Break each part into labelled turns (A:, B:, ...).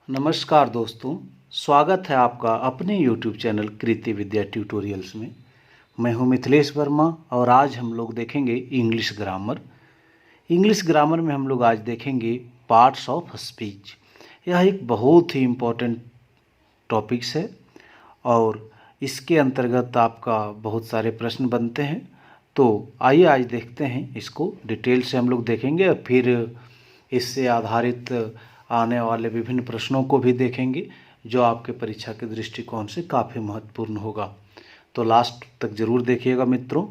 A: नमस्कार दोस्तों, स्वागत है आपका अपने YouTube चैनल कृति विद्या ट्यूटोरियल्स में। मैं हूं मिथिलेश वर्मा और आज हम लोग देखेंगे इंग्लिश ग्रामर। इंग्लिश ग्रामर में हम लोग आज देखेंगे पार्ट्स ऑफ स्पीच। यह एक बहुत ही इम्पोर्टेंट टॉपिक्स है और इसके अंतर्गत आपका बहुत सारे प्रश्न बनते हैं। तो आइए आज देखते हैं, इसको डिटेल से हम लोग देखेंगे और फिर इससे आधारित आने वाले विभिन्न प्रश्नों को भी देखेंगे जो आपके परीक्षा के दृष्टिकोण से काफ़ी महत्वपूर्ण होगा। तो लास्ट तक ज़रूर देखिएगा मित्रों।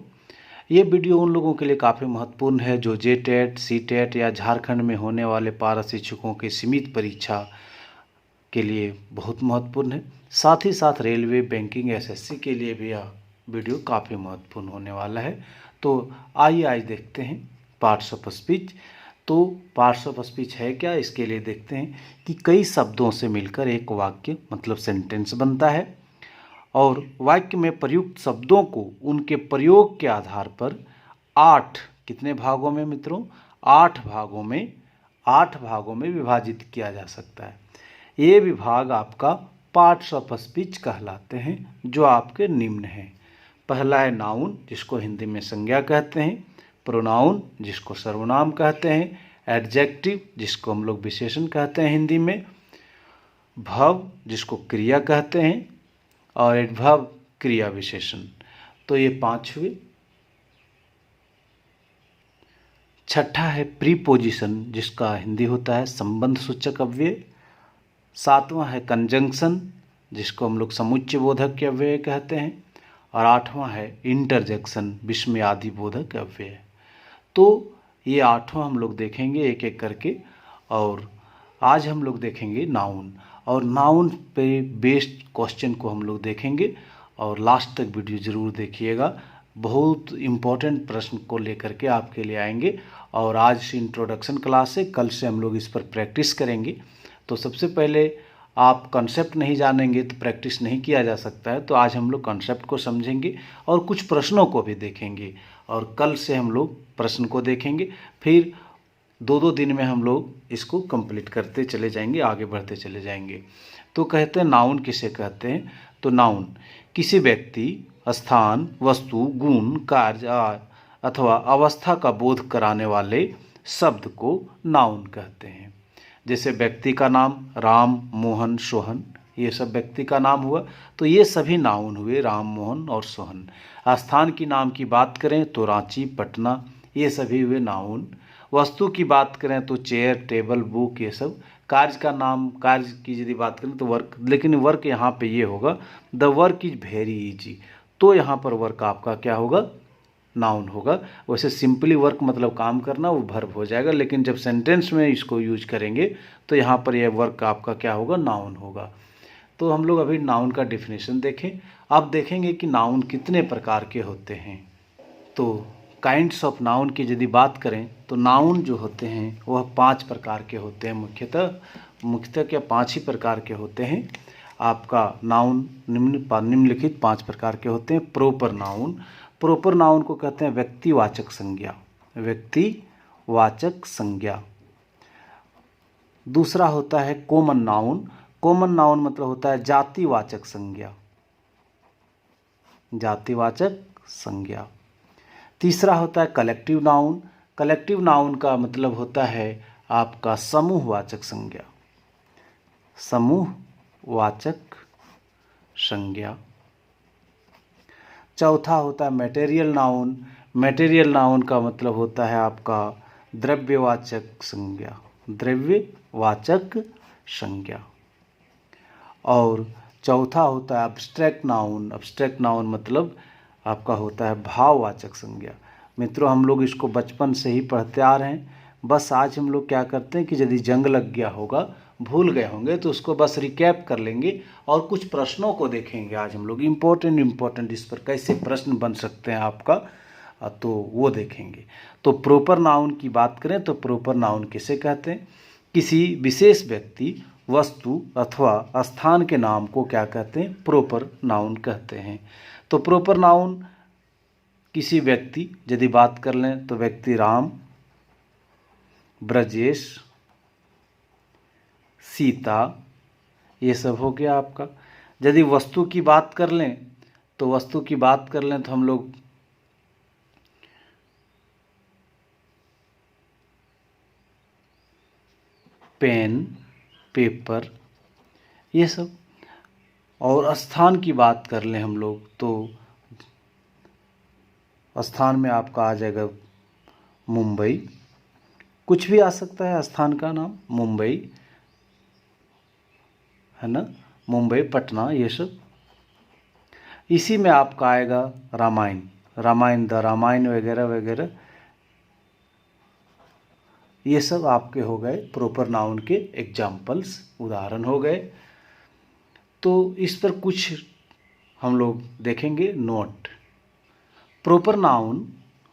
A: ये वीडियो उन लोगों के लिए काफ़ी महत्वपूर्ण है जो जेटेट, सीटेट या झारखंड में होने वाले पारा शिक्षकों की सीमित परीक्षा के लिए बहुत महत्वपूर्ण है। साथ ही साथ रेलवे, बैंकिंग, एसएससी के लिए भी यह वीडियो काफ़ी महत्वपूर्ण होने वाला है। तो आइए आज देखते हैं पार्ट्स ऑफ स्पीच। तो पार्ट्स ऑफ स्पीच है क्या, इसके लिए देखते हैं कि कई शब्दों से मिलकर एक वाक्य मतलब सेंटेंस बनता है और वाक्य में प्रयुक्त शब्दों को उनके प्रयोग के आधार पर 8 कितने भागों में मित्रों, 8 भागों में विभाजित किया जा सकता है। ये विभाग आपका पार्ट्स ऑफ स्पीच कहलाते हैं जो आपके निम्न हैं। पहला है नाउन, जिसको हिंदी में संज्ञा कहते हैं। प्रोनाउन, जिसको सर्वनाम कहते हैं। एडजेक्टिव, जिसको हम लोग विशेषण कहते हैं हिंदी में। भव, जिसको क्रिया कहते हैं। और एडवर्ब, क्रिया विशेषण। तो ये 5 हुए। छठा है प्रीपोजिशन, जिसका हिंदी होता है संबंध सूचक अव्यय। 7वां है कंजंक्शन, जिसको हम लोग समुच्चय बोधक अव्यय कहते हैं। और 8वां है इंटरजेक्शन, विस्मयादि बोधक अव्यय। तो ये 8 हम लोग देखेंगे एक एक करके। और आज हम लोग देखेंगे नाउन, और नाउन पे बेस्ड क्वेश्चन को हम लोग देखेंगे और लास्ट तक वीडियो ज़रूर देखिएगा। बहुत इम्पोर्टेंट प्रश्न को लेकर के आपके लिए आएंगे। और आज इंट्रोडक्शन क्लास है, कल से हम लोग इस पर प्रैक्टिस करेंगे। तो सबसे पहले आप कंसेप्ट नहीं जानेंगे तो प्रैक्टिस नहीं किया जा सकता है। तो आज हम लोग कंसेप्ट को समझेंगे और कुछ प्रश्नों को भी देखेंगे और कल से हम लोग प्रश्न को देखेंगे। फिर 2-2 दिन में हम लोग इसको कंप्लीट करते चले जाएंगे, आगे बढ़ते चले जाएंगे। तो कहते हैं नाउन किसे कहते हैं। तो नाउन किसी व्यक्ति, स्थान, वस्तु, गुण, कार्य अथवा अवस्था का बोध कराने वाले शब्द को नाउन कहते हैं। जैसे व्यक्ति का नाम राम, मोहन, सोहन, ये सब व्यक्ति का नाम हुआ, तो ये सभी नाउन हुए, राम, मोहन और सोहन। स्थान की नाम की बात करें तो रांची, पटना, ये सभी हुए नाउन। वस्तु की बात करें तो चेयर, टेबल, बुक, ये सब। कार्य का नाम, कार्य की यदि बात करें तो वर्क, लेकिन वर्क यहाँ पे ये होगा the work is very easy, तो यहाँ पर वर्क आपका क्या होगा, नाउन होगा। वैसे सिंपली वर्क मतलब काम करना, वो वर्ब हो जाएगा, लेकिन जब सेंटेंस में इसको यूज करेंगे तो यहाँ पर यह वर्क आपका क्या होगा, नाउन होगा। तो हम लोग अभी नाउन का डेफिनेशन देखें। अब देखेंगे कि नाउन कितने प्रकार के होते हैं। तो काइंड्स ऑफ नाउन की यदि बात करें तो नाउन जो होते हैं वह 5 प्रकार के होते हैं। मुख्यतः क्या 5 ही प्रकार के होते हैं। आपका नाउन निम्नलिखित 5 प्रकार के होते हैं। प्रोपर नाउन को कहते हैं व्यक्तिवाचक संज्ञा। दूसरा होता है कॉमन नाउन मतलब होता है जातिवाचक संज्ञा। तीसरा होता है कलेक्टिव नाउन का मतलब होता है आपका समूहवाचक संज्ञा। चौथा होता है मटेरियल नाउन का मतलब होता है आपका द्रव्यवाचक संज्ञा। और चौथा होता है अब्स्ट्रैक्ट नाउन मतलब आपका होता है भाववाचक संज्ञा। मित्रों, हम लोग इसको बचपन से ही पढ़ते आ रहे हैं। बस आज हम लोग क्या करते हैं कि यदि जंग लग गया होगा, भूल गए होंगे, तो उसको बस रिकैप कर लेंगे और कुछ प्रश्नों को देखेंगे। आज हम लोग इम्पोर्टेंट इस पर कैसे प्रश्न बन सकते हैं आपका, तो वो देखेंगे। तो प्रॉपर नाउन की बात करें तो प्रॉपर नाउन किसे कहते हैं, किसी विशेष व्यक्ति, वस्तु अथवा स्थान के नाम को क्या कहते हैं, प्रॉपर नाउन कहते हैं। तो प्रॉपर नाउन किसी व्यक्ति यदि बात कर लें तो व्यक्ति राम, ब्रजेश, सीता, ये सब हो गया आपका। यदि वस्तु की बात कर लें तो वस्तु की बात कर लें तो हम लोग पेन, पेपर, ये सब। और स्थान की बात कर लें हम लोग तो स्थान में आपका आ जाएगा मुंबई, कुछ भी आ सकता है स्थान का नाम, मुंबई है ना, मुंबई, पटना, ये सब। इसी में आपका आएगा रामायण, रामायण, द रामायण वगैरह वगैरह, ये सब आपके हो गए प्रॉपर नाउन के एग्जाम्पल्स, उदाहरण हो गए। तो इस पर कुछ हम लोग देखेंगे नोट। प्रॉपर नाउन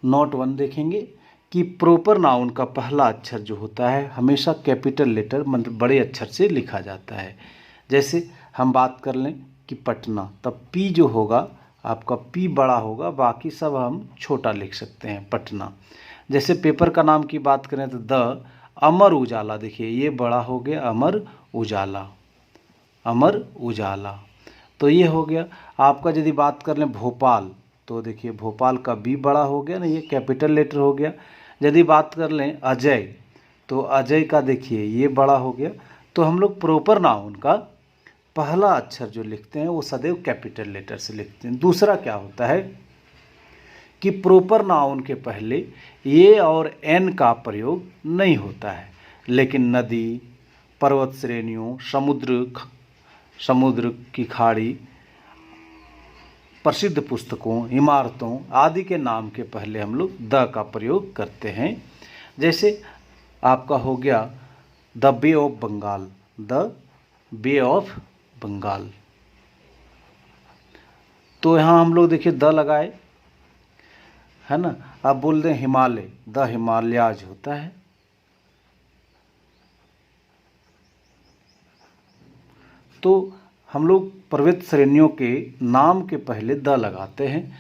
A: नोट 1 देखेंगे कि प्रॉपर नाउन का पहला अक्षर जो होता है हमेशा कैपिटल लेटर मतलब बड़े अक्षर से लिखा जाता है। जैसे हम बात कर लें कि पटना, तब पी जो होगा आपका पी बड़ा होगा, बाकी सब हम छोटा लिख सकते हैं, पटना। जैसे पेपर का नाम की बात करें तो द अमर उजाला, देखिए ये बड़ा हो गया, अमर उजाला, अमर उजाला। तो ये हो गया आपका। यदि बात कर लें भोपाल तो देखिए भोपाल का बी बड़ा हो गया ना, ये कैपिटल लेटर हो गया। यदि बात कर लें अजय तो अजय का देखिए ये बड़ा हो गया। तो हम लोग प्रॉपर नाउन का पहला अक्षर जो लिखते हैं वो सदैव कैपिटल लेटर से लिखते हैं। दूसरा क्या होता है कि प्रॉपर नाउन के पहले ए और एन का प्रयोग नहीं होता है, लेकिन नदी, पर्वत श्रेणियों, समुद्र की खाड़ी, प्रसिद्ध पुस्तकों, इमारतों आदि के नाम के पहले हम लोग द का प्रयोग करते हैं। जैसे आपका हो गया the bay of Bengal, the bay of Bengal. तो यहाँ हम लोग देखिए द लगाए है ना। अब बोल दें हिमालय, द हिमालयाज होता है। तो हम लोग पर्वत श्रेणियों के नाम के पहले द लगाते हैं।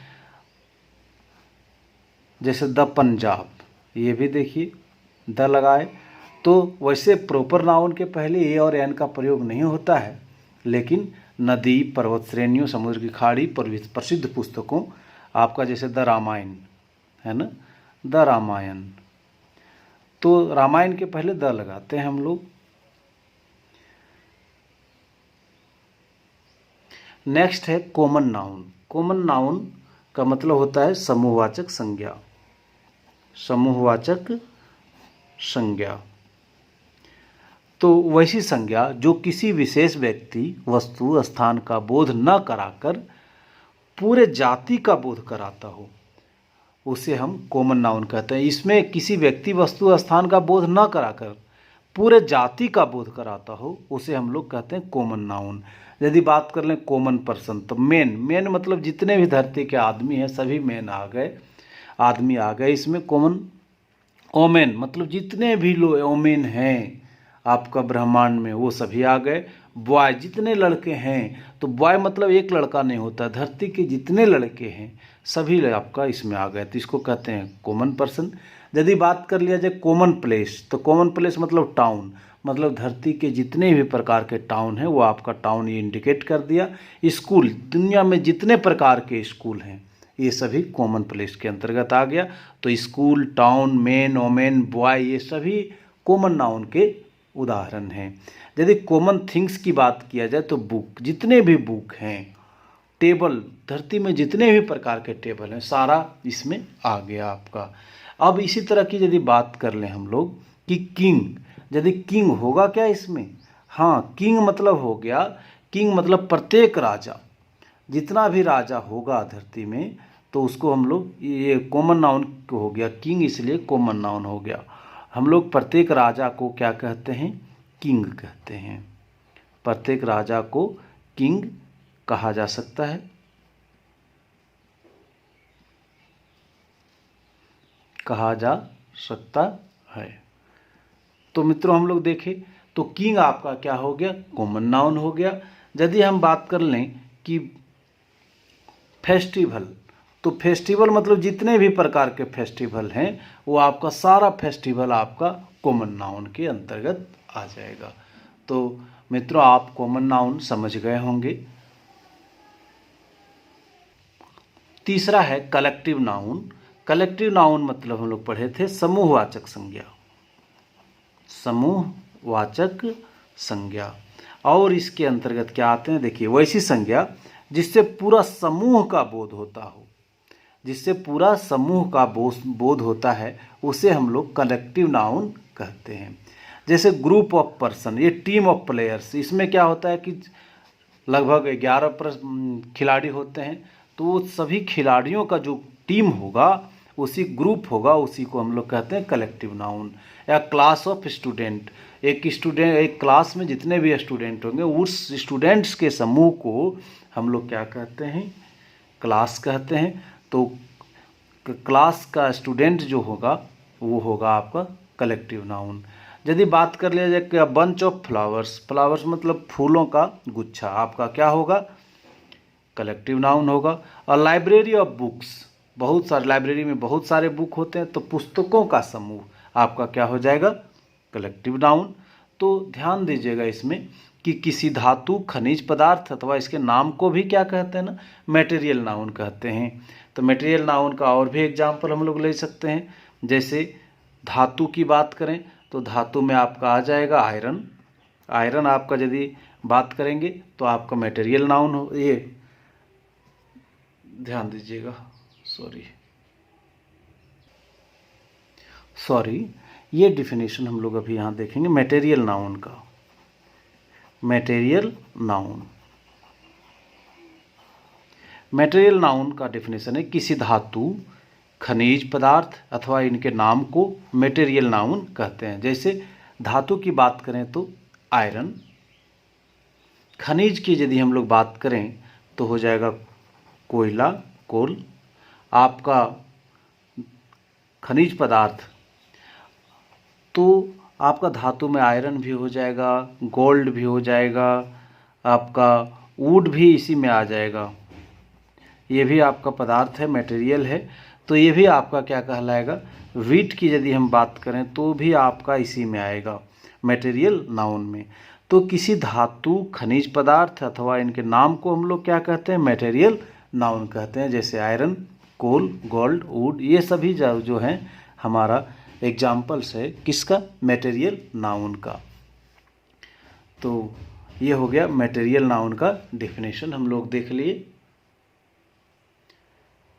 A: जैसे द पंजाब, ये भी देखिए द लगाए। तो वैसे प्रॉपर नाउन के पहले ए और एन का प्रयोग नहीं होता है, लेकिन नदी, पर्वत श्रेणियों, समुद्र की खाड़ी, प्रसिद्ध पुस्तकों आपका जैसे द रामायण है ना, द रामायण। तो रामायण के पहले द लगाते हैं हम लोग। नेक्स्ट है कॉमन नाउन। कॉमन नाउन का मतलब होता है समूहवाचक संज्ञा, समूहवाचक संज्ञा। तो वैसी संज्ञा जो किसी विशेष व्यक्ति, वस्तु, स्थान का बोध न कराकर पूरे जाति का बोध कराता हो, उसे हम कॉमन नाउन कहते हैं। इसमें किसी व्यक्ति, वस्तु, स्थान का बोध न कराकर पूरे जाति का बोध कराता हो, उसे हम लोग कहते हैं कॉमन नाउन। यदि बात कर लें कॉमन पर्सन तो मेन मतलब जितने भी धरती के आदमी हैं सभी मेन आ गए, आदमी आ गए इसमें। कॉमन ओमेन मतलब जितने भी लोग ओमेन हैं आपका ब्रह्मांड में वो सभी आ गए। बॉय जितने लड़के हैं, तो बॉय मतलब एक लड़का नहीं होता, धरती के जितने लड़के हैं सभी आपका इसमें आ गए, तो इसको कहते हैं कॉमन पर्सन। यदि बात कर लिया जाए कॉमन प्लेस तो कॉमन प्लेस मतलब टाउन, मतलब धरती के जितने भी प्रकार के टाउन हैं वो आपका टाउन ये इंडिकेट कर दिया। स्कूल, दुनिया में जितने प्रकार के स्कूल हैं ये सभी कॉमन प्लेस के अंतर्गत आ गया। तो school, town, men, women, boy ये सभी कॉमन नाउन के उदाहरण हैं। यदि कॉमन थिंग्स की बात किया जाए तो बुक, जितने भी बुक हैं, टेबल, धरती में जितने भी प्रकार के टेबल हैं सारा इसमें आ गया आपका। अब इसी तरह की यदि बात कर लें हम लोग कि किंग, यदि किंग होगा क्या इसमें, हाँ किंग मतलब हो गया, किंग मतलब प्रत्येक राजा, जितना भी राजा होगा धरती में तो उसको हम लोग ये कॉमन नाउन हो गया किंग, इसलिए कॉमन नाउन हो गया। हम लोग प्रत्येक राजा को क्या कहते हैं, किंग कहते हैं। प्रत्येक राजा को किंग कहा जा सकता है। कहा जा सकता है। तो मित्रों हम लोग देखें तो किंग आपका क्या हो गया, कॉमन नाउन हो गया। यदि हम बात कर लें कि फेस्टिवल, तो फेस्टिवल मतलब जितने भी प्रकार के फेस्टिवल हैं वो आपका सारा फेस्टिवल आपका कॉमन नाउन के अंतर्गत आ जाएगा। तो मित्रों आप कॉमन नाउन समझ गए होंगे। तीसरा है कलेक्टिव नाउन। कलेक्टिव नाउन मतलब हम लोग पढ़े थे समूहवाचक संज्ञा, समूहवाचक संज्ञा। और इसके अंतर्गत क्या आते हैं, देखिए वैसी संज्ञा जिससे पूरा समूह का बोध होता हो, जिससे पूरा समूह का बोध होता है उसे हम लोग कलेक्टिव नाउन कहते हैं। जैसे ग्रुप ऑफ पर्सन, ये टीम ऑफ प्लेयर्स, इसमें क्या होता है कि लगभग 11 खिलाड़ी होते हैं, तो सभी खिलाड़ियों का जो टीम होगा, उसी ग्रुप होगा, उसी को हम लोग कहते हैं कलेक्टिव नाउन। या क्लास ऑफ स्टूडेंट, एक क्लास में जितने भी स्टूडेंट होंगे उस स्टूडेंट्स के समूह को हम लोग क्या कहते हैं, क्लास कहते हैं। तो क्लास का स्टूडेंट जो होगा वो होगा आपका कलेक्टिव नाउन। यदि बात कर लिया जाए कि बंच ऑफ फ्लावर्स, फ्लावर्स मतलब फूलों का गुच्छा, आपका क्या होगा, कलेक्टिव नाउन होगा। और लाइब्रेरी ऑफ बुक्स, बहुत सारे लाइब्रेरी में बहुत सारे बुक होते हैं, तो पुस्तकों का समूह आपका क्या हो जाएगा, कलेक्टिव नाउन। तो ध्यान दीजिएगा इसमें कि किसी धातु, खनिज पदार्थ अथवा इसके नाम को भी क्या कहते हैं ना, मटेरियल नाउन कहते हैं। तो मटेरियल नाउन का और भी एग्जाम्पल हम लोग ले सकते हैं। जैसे धातु की बात करें तो धातु में आपका आ जाएगा आयरन। आयरन आपका यदि बात करेंगे तो आपका मटेरियल नाउन हो, ये ध्यान दीजिएगा, सॉरी ये डिफिनेशन हम लोग अभी यहाँ देखेंगे मटेरियल नाउन का। मटेरियल नाउन, मटेरियल नाउन का डिफिनेशन है किसी धातु, खनिज पदार्थ अथवा इनके नाम को मटेरियल नाउन कहते हैं। जैसे धातु की बात करें तो आयरन, खनिज की यदि हम लोग बात करें तो हो जाएगा कोयला, कोल। आपका खनिज पदार्थ तो आपका धातु में आयरन भी हो जाएगा, गोल्ड भी हो जाएगा, आपका वुड भी इसी में आ जाएगा, ये भी आपका पदार्थ है, मटेरियल है। तो ये भी आपका क्या कहलाएगा, वीट की यदि हम बात करें तो भी आपका इसी में आएगा, मटेरियल नाउन में। तो किसी धातु, खनिज पदार्थ अथवा इनके नाम को हम लोग क्या कहते हैं, मटेरियल नाउन कहते हैं। जैसे आयरन, कोल, गोल्ड, वुड, ये सभी जो हैं हमारा एग्जाम्पल्स है किसका, मटेरियल नाउन का। तो ये हो गया मटेरियल नाउन का डिफिनेशन हम लोग देख लिए।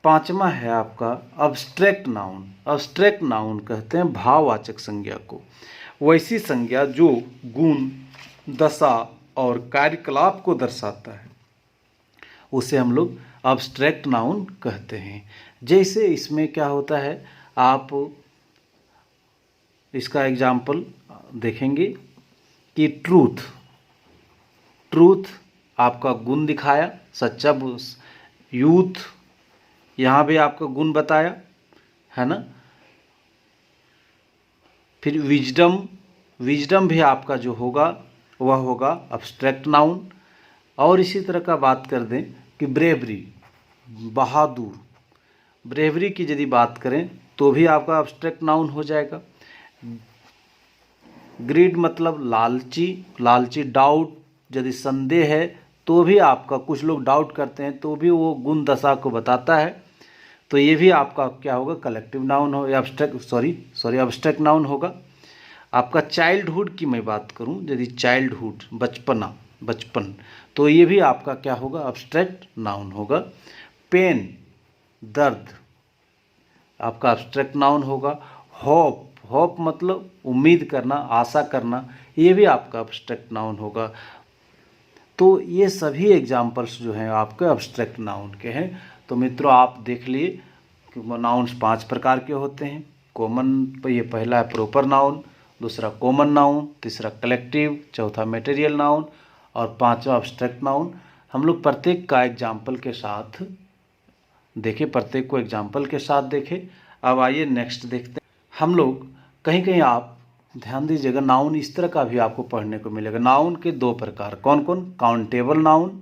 A: पांचवा है आपका अब्स्ट्रैक्ट नाउन। अब्स्ट्रैक्ट नाउन कहते हैं भाववाचक संज्ञा को, वैसी संज्ञा जो गुण, दशा और कार्यकलाप को दर्शाता है, उसे हम लोग अब्स्ट्रैक्ट नाउन कहते हैं। जैसे इसमें क्या होता है, आप इसका एग्जाम्पल देखेंगे कि ट्रूथ, ट्रूथ आपका गुण दिखाया, सच्चा। यूथ, यहाँ भी आपका गुण बताया है ना। फिर विजडम, विजडम भी आपका जो होगा वह होगा अब्स्ट्रैक्ट नाउन। और इसी तरह का बात कर दें कि ब्रेवरी, बहादुर, ब्रेवरी की यदि बात करें तो भी आपका अब्स्ट्रैक्ट नाउन हो जाएगा। ग्रीड मतलब लालची, लालची, डाउट, यदि संदेह है तो भी आपका, कुछ लोग डाउट करते हैं तो भी वो गुण दशा को बताता है, तो ये भी आपका क्या होगा, कलेक्टिव नाउन हो या अब्स्ट्रैक्ट नाउन होगा। आपका चाइल्डहुड की मैं बात करूं, यदि चाइल्डहुड, बचपना, बचपन, तो ये भी आपका क्या होगा, अब्स्ट्रैक्ट नाउन होगा। पेन, दर्द, आपका अब्स्ट्रैक्ट नाउन होगा। होप, होप मतलब उम्मीद करना, आशा करना, ये भी आपका अब्स्ट्रैक्ट नाउन होगा। तो ये सभी एग्जाम्पल्स जो हैं आपके अब्स्ट्रैक्ट नाउन के हैं। तो मित्रों आप देख लिए कि नाउन्स 5 प्रकार के होते हैं। कॉमन, ये पहला है प्रॉपर नाउन, दूसरा कॉमन नाउन, तीसरा कलेक्टिव, चौथा मटेरियल नाउन और पांचवा अब्स्ट्रैक्ट नाउन। हम लोग प्रत्येक का एग्जाम्पल के साथ देखें, प्रत्येक को एग्जाम्पल के साथ देखें। अब आइए नेक्स्ट देखते हैं। हम लोग कहीं कहीं आप ध्यान दीजिएगा, नाउन इस तरह का भी आपको पढ़ने को मिलेगा। नाउन के 2 प्रकार, कौन कौन, countable noun,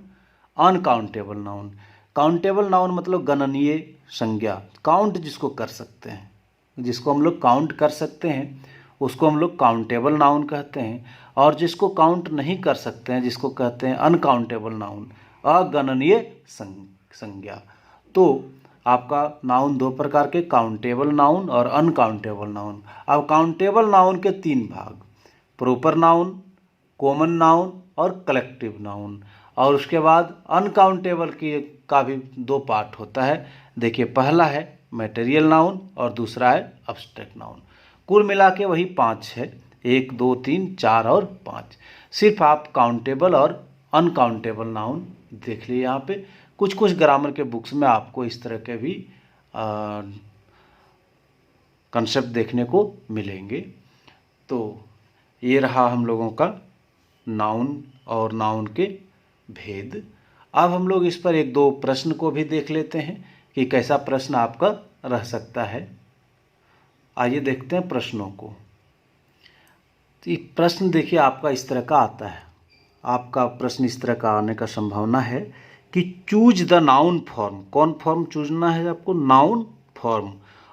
A: uncountable noun. Countable noun मतलब गणनीय संज्ञा, काउंट जिसको कर सकते हैं, जिसको हम लोग काउंट कर सकते हैं उसको हम लोग काउंटेबल नाउन कहते हैं। और जिसको काउंट नहीं कर सकते हैं, जिसको कहते हैं अनकाउंटेबल नाउन, अगणनीय संज्ञा। तो आपका नाउन दो प्रकार के, काउंटेबल नाउन और अनकाउंटेबल नाउन। अब काउंटेबल नाउन के तीन भाग, प्रॉपर नाउन, कॉमन नाउन और कलेक्टिव नाउन। और उसके बाद अनकाउंटेबल की का भी दो पार्ट होता है। देखिए, पहला है मटेरियल नाउन और दूसरा है अब्स्ट्रैक्ट नाउन। कुल मिला के वही 5 है, 1 2 3 4 और 5। सिर्फ आप काउंटेबल और अनकाउंटेबल नाउन देख लिए। यहाँ पे कुछ कुछ ग्रामर के बुक्स में आपको इस तरह के भी कंसेप्ट देखने को मिलेंगे। तो ये रहा हम लोगों का नाउन और नाउन के भेद। अब हम लोग इस पर एक दो प्रश्न को भी देख लेते हैं कि कैसा प्रश्न आपका रह सकता है। आइए देखते हैं प्रश्नों को। तो ये प्रश्न देखिए आपका इस तरह का आता है। आपका प्रश्न इस तरह का आने का संभावना है कि चूज द नाउन फॉर्म। कौन फॉर्म चूजना है आपको? Noun form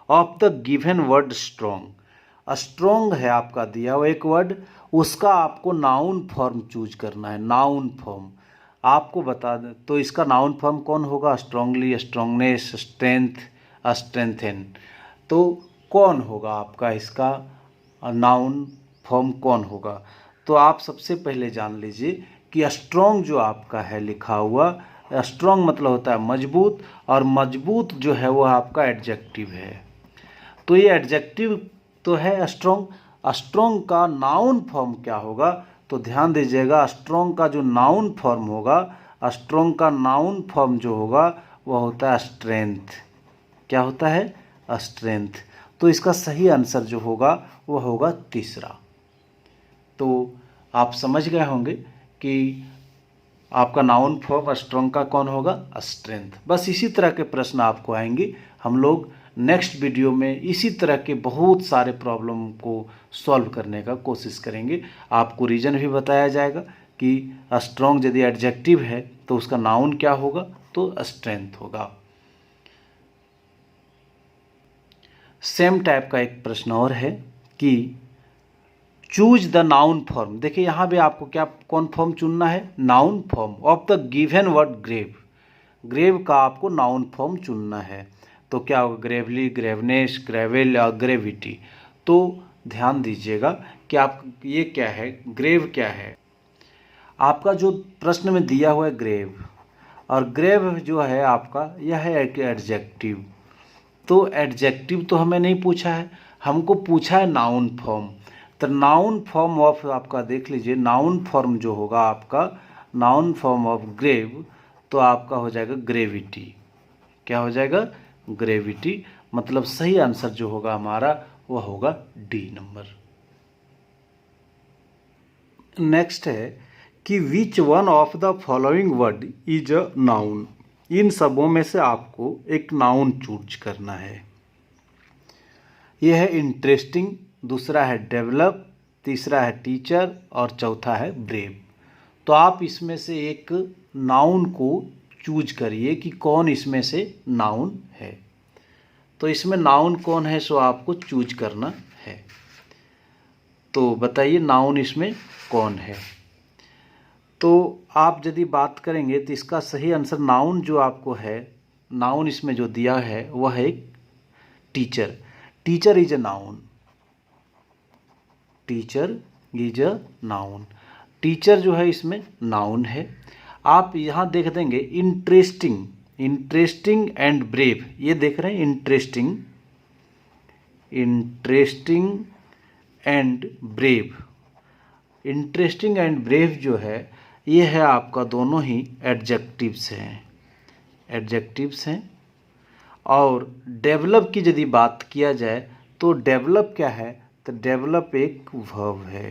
A: of the given word strong. Strong है आपका दिया हुआ एक वर्ड, उसका आपको नाउन फॉर्म चूज करना है। नाउन फॉर्म आपको बता दें तो इसका नाउन फॉर्म कौन होगा? Strongly, strongness, strength, strengthen. तो कौन होगा आपका इसका नाउन फॉर्म कौन होगा? तो आप सबसे पहले जान लीजिए कि स्ट्रॉन्ग जो आपका है लिखा हुआ, स्ट्रॉन्ग मतलब होता है मजबूत, और मजबूत जो है वो आपका एडजेक्टिव है। तो ये एडजेक्टिव तो है स्ट्रॉन्ग। स्ट्रॉन्ग का नाउन फॉर्म क्या होगा? तो ध्यान दीजिएगा, स्ट्रॉन्ग का जो नाउन फॉर्म होगा, स्ट्रॉन्ग का नाउन फॉर्म जो होगा वह होता है स्ट्रेंथ। क्या होता है? स्ट्रेंथ। तो इसका सही आंसर जो होगा वह होगा तीसरा। तो आप समझ गए होंगे कि आपका नाउन फॉर्म स्ट्रॉन्ग का कौन होगा? स्ट्रेंथ। बस इसी तरह के प्रश्न आपको आएंगे। हम लोग नेक्स्ट वीडियो में इसी तरह के बहुत सारे प्रॉब्लम को सॉल्व करने का कोशिश करेंगे। आपको रीजन भी बताया जाएगा कि स्ट्रॉन्ग यदि एडजेक्टिव है तो उसका नाउन क्या होगा? तो स्ट्रेंथ होगा। सेम टाइप का एक प्रश्न और है कि चूज द नाउन फॉर्म। देखिए यहाँ भी आपको क्या कौन फॉर्म चुनना है? Noun form of the given word grave. Grave का आपको नाउन फॉर्म चुनना है। तो क्या होगा? ग्रेवली, ग्रेवनेस, ग्रेवेल और ग्रेविटी। तो ध्यान दीजिएगा कि आप ये क्या है, ग्रेव क्या है। आपका जो प्रश्न में दिया हुआ है ग्रेव, और ग्रेव जो है आपका यह है एक एडजेक्टिव। तो एडजेक्टिव तो हमें नहीं पूछा है, हमको पूछा है नाउन फॉर्म। तो नाउन फॉर्म ऑफ आपका देख लीजिए, नाउन फॉर्म जो होगा आपका, नाउन फॉर्म ऑफ ग्रेव, तो आपका हो जाएगा ग्रेविटी। क्या हो जाएगा? ग्रेविटी। मतलब सही आंसर जो होगा हमारा वह होगा डी नंबर। नेक्स्ट है कि which one of the following word is a noun. इन सबों में से आपको एक नाउन चूज करना है। यह है इंटरेस्टिंग, दूसरा है डेवलप, तीसरा है टीचर और चौथा है ब्रेव। तो आप इसमें से एक नाउन को चूज करिए कि कौन इसमें से नाउन है। तो इसमें नाउन कौन है सो आपको चूज करना है। तो बताइए नाउन इसमें कौन है। तो आप यदि बात करेंगे तो इसका सही आंसर नाउन जो आपको है, नाउन इसमें जो दिया है वह है teacher. Teacher is a noun. Teacher is a noun. Teacher जो है इसमें नाउन है। आप यहाँ देख देंगे इंटरेस्टिंग, इंटरेस्टिंग एंड ब्रेव, ये देख रहे हैं interesting, interesting and brave. Interesting and brave जो है ये है आपका दोनों ही एडजेक्टिव्स हैं, एडजेक्टिव्स हैं। और डेवलप की यदि बात किया जाए तो डेवलप क्या है? तो डेवलप एक वर्ब है।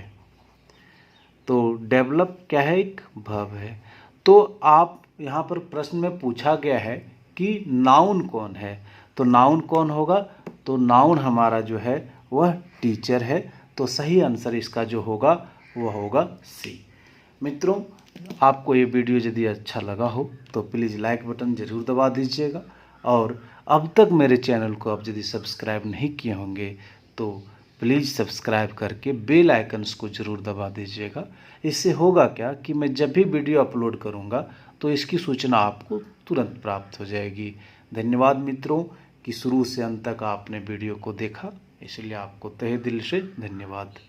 A: तो डेवलप क्या है? एक वर्ब है। तो आप यहाँ पर प्रश्न में पूछा गया है कि नाउन कौन है। तो नाउन कौन होगा? तो नाउन हमारा जो है वह टीचर है। तो सही आंसर इसका जो होगा वह होगा सी। मित्रों, आपको ये वीडियो यदि अच्छा लगा हो तो प्लीज़ लाइक बटन ज़रूर दबा दीजिएगा। और अब तक मेरे चैनल को आप यदि सब्सक्राइब नहीं किए होंगे तो प्लीज़ सब्सक्राइब करके बेल आइकन्स को ज़रूर दबा दीजिएगा। इससे होगा क्या कि मैं जब भी वीडियो अपलोड करूँगा तो इसकी सूचना आपको तुरंत प्राप्त हो जाएगी। धन्यवाद मित्रों कि शुरू से अंत तक आपने वीडियो को देखा, इसलिए आपको तहे दिल से धन्यवाद।